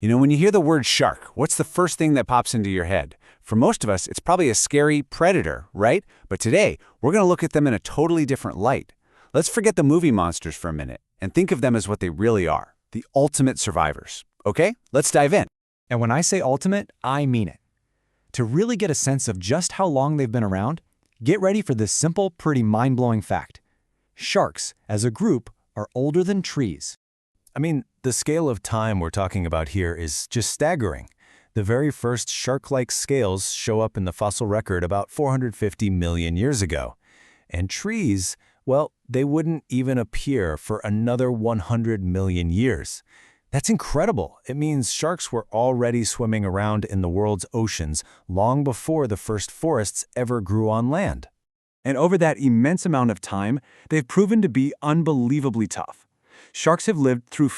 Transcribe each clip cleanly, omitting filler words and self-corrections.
When you hear the word shark, what's the first thing that pops into your head? For most of us, it's probably a scary predator, right? But today, we're going to look at them in a totally different light. Let's forget the movie monsters for a minute and think of them as what they really are, the ultimate survivors. Okay, let's dive in. And when I say ultimate, I mean it. To really get a sense of just how long they've been around, get ready for this simple, pretty mind-blowing fact. Sharks, as a group, are older than trees. I mean, the scale of time we're talking about here is just staggering. The very first shark-like scales show up in the fossil record about 450 million years ago. And trees, well, they wouldn't even appear for another 100 million years. That's incredible. It means sharks were already swimming around in the world's oceans long before the first forests ever grew on land. And over that immense amount of time, they've proven to be unbelievably tough. Sharks have lived through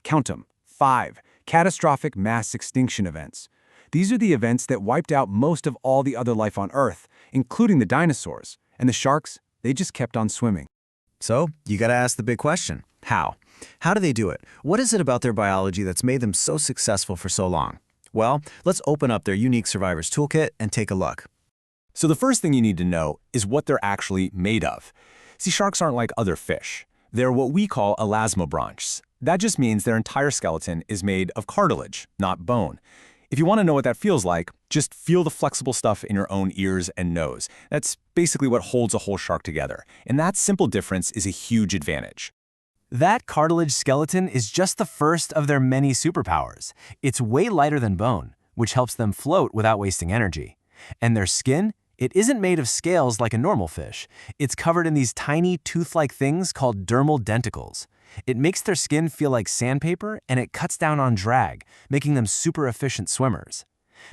count them, 5 catastrophic mass extinction events. These are the events that wiped out most of all the other life on Earth, including the dinosaurs. And the sharks, they just kept on swimming. So, you gotta ask the big question. How? How do they do it? What is it about their biology that's made them so successful for so long? Well, let's open up their unique survivor's toolkit and take a look. So the first thing you need to know is what they're actually made of. See, sharks aren't like other fish. They're what we call elasmobranchs. That just means their entire skeleton is made of cartilage, not bone. If you want to know what that feels like, just feel the flexible stuff in your own ears and nose. That's basically what holds a whole shark together. And that simple difference is a huge advantage. That cartilage skeleton is just the first of their many superpowers. It's way lighter than bone, which helps them float without wasting energy. And their skin? It isn't made of scales like a normal fish. It's covered in these tiny tooth-like things called dermal denticles. It makes their skin feel like sandpaper, and it cuts down on drag, making them super efficient swimmers.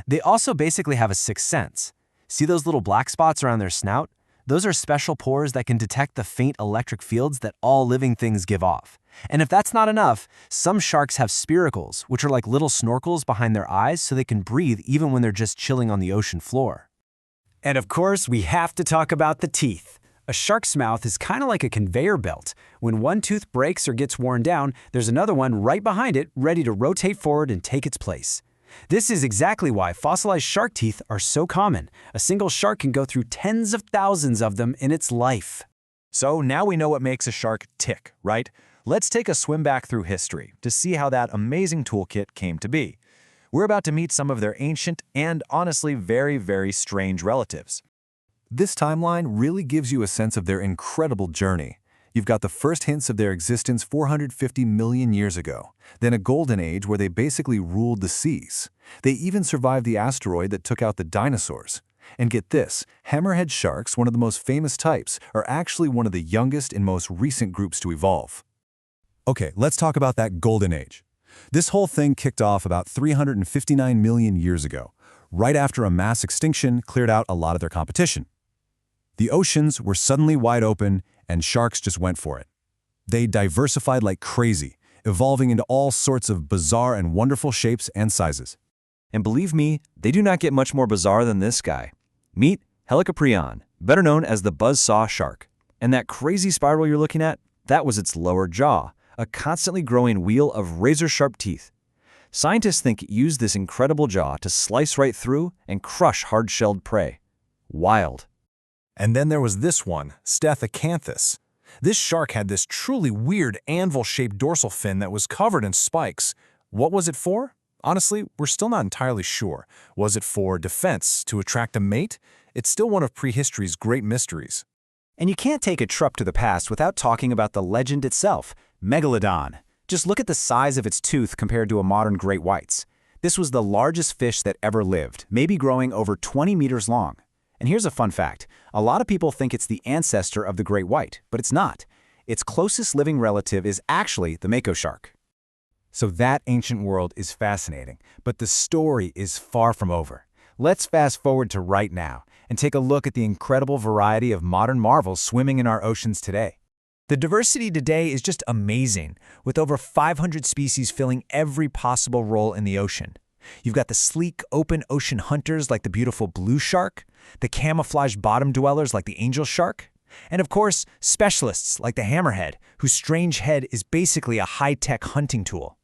They also basically have a sixth sense. See those little black spots around their snout? Those are special pores that can detect the faint electric fields that all living things give off. And if that's not enough, some sharks have spiracles, which are like little snorkels behind their eyes so they can breathe even when they're just chilling on the ocean floor. And of course, we have to talk about the teeth. A shark's mouth is kind of like a conveyor belt. When one tooth breaks or gets worn down, there's another one right behind it ready to rotate forward and take its place. This is exactly why fossilized shark teeth are so common. A single shark can go through tens of thousands of them in its life. So now we know what makes a shark tick, right? Let's take a swim back through history to see how that amazing toolkit came to be. We're about to meet some of their ancient and honestly very, very strange relatives. This timeline really gives you a sense of their incredible journey. You've got the first hints of their existence 450 million years ago, then a golden age where they basically ruled the seas. They even survived the asteroid that took out the dinosaurs. And get this, hammerhead sharks, one of the most famous types, are actually one of the youngest and most recent groups to evolve. Okay, let's talk about that golden age. This whole thing kicked off about 359 million years ago, right after a mass extinction cleared out a lot of their competition. The oceans were suddenly wide open, and sharks just went for it. They diversified like crazy, evolving into all sorts of bizarre and wonderful shapes and sizes. And believe me, they do not get much more bizarre than this guy. Meet Helicoprion, better known as the buzzsaw shark. And that crazy spiral you're looking at, that was its lower jaw, a constantly growing wheel of razor-sharp teeth. Scientists think it used this incredible jaw to slice right through and crush hard-shelled prey. Wild. And then there was this one, Stethecanthus. This shark had this truly weird anvil-shaped dorsal fin that was covered in spikes. What was it for? Honestly, we're still not entirely sure. Was it for defense, to attract a mate? It's still one of prehistory's great mysteries. And you can't take a trip to the past without talking about the legend itself, Megalodon. Just look at the size of its tooth compared to a modern great white's. This was the largest fish that ever lived, maybe growing over 20 meters long. And here's a fun fact. A lot of people think it's the ancestor of the great white, but it's not. Its closest living relative is actually the mako shark. So that ancient world is fascinating, but the story is far from over. Let's fast forward to right now and take a look at the incredible variety of modern marvels swimming in our oceans today. The diversity today is just amazing, with over 500 species filling every possible role in the ocean. You've got the sleek, open ocean hunters like the beautiful blue shark, the camouflaged bottom dwellers like the angel shark, and of course, specialists like the hammerhead, whose strange head is basically a high-tech hunting tool.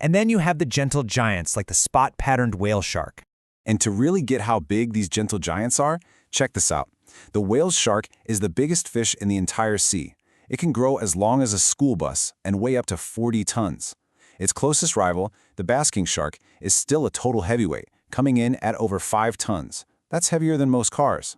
And then you have the gentle giants like the spot-patterned whale shark. And to really get how big these gentle giants are, check this out. The whale shark is the biggest fish in the entire sea. It can grow as long as a school bus and weigh up to 40 tons. Its closest rival, the basking shark, is still a total heavyweight, coming in at over 5 tons. That's heavier than most cars.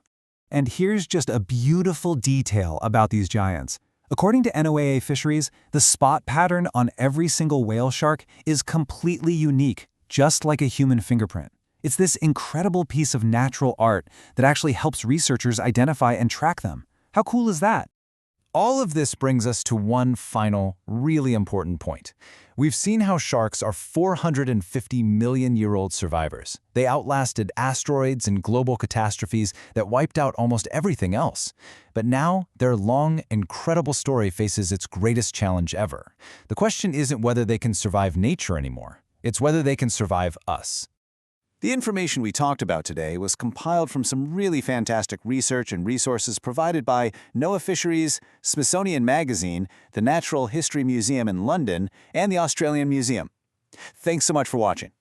And here's just a beautiful detail about these giants. According to NOAA Fisheries, the spot pattern on every single whale shark is completely unique, just like a human fingerprint. It's this incredible piece of natural art that actually helps researchers identify and track them. How cool is that? All of this brings us to one final, really important point. We've seen how sharks are 450-million-year-old survivors. They outlasted asteroids and global catastrophes that wiped out almost everything else. But now, their long, incredible story faces its greatest challenge ever. The question isn't whether they can survive nature anymore. It's whether they can survive us. The information we talked about today was compiled from some really fantastic research and resources provided by NOAA Fisheries, Smithsonian Magazine, the Natural History Museum in London, and the Australian Museum. Thanks so much for watching.